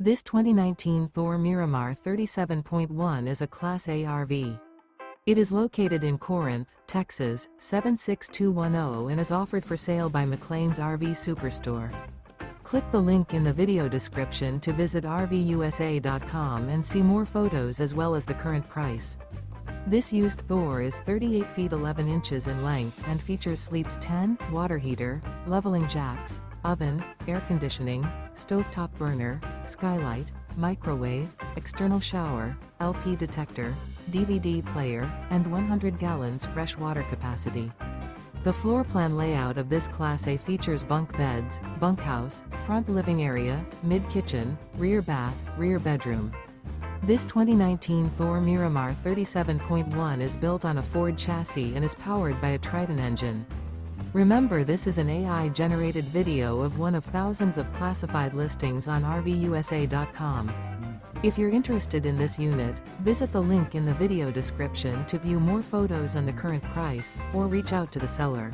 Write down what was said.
This 2019 Thor MIRAMAR 37.1 is a Class A RV. It is located in Corinth, Texas, 76210 and is offered for sale by McClain's RV Superstore. Click the link in the video description to visit RVUSA.com and see more photos as well as the current price. This used Thor is 38 feet 11 inches in length and features sleeps 10, water heater, leveling jacks, oven, air conditioning, stovetop burner, skylight, microwave, external shower, LP detector, DVD player, and 100 gallons fresh water capacity. The floor plan layout of this Class A features bunk beds, bunkhouse, front living area, mid-kitchen, rear bath, rear bedroom. This 2019 Thor MIRAMAR 37.1 is built on a Ford chassis and is powered by a Triton engine. Remember, this is an AI-generated video of one of thousands of classified listings on RVUSA.com. If you're interested in this unit, visit the link in the video description to view more photos and the current price, or reach out to the seller.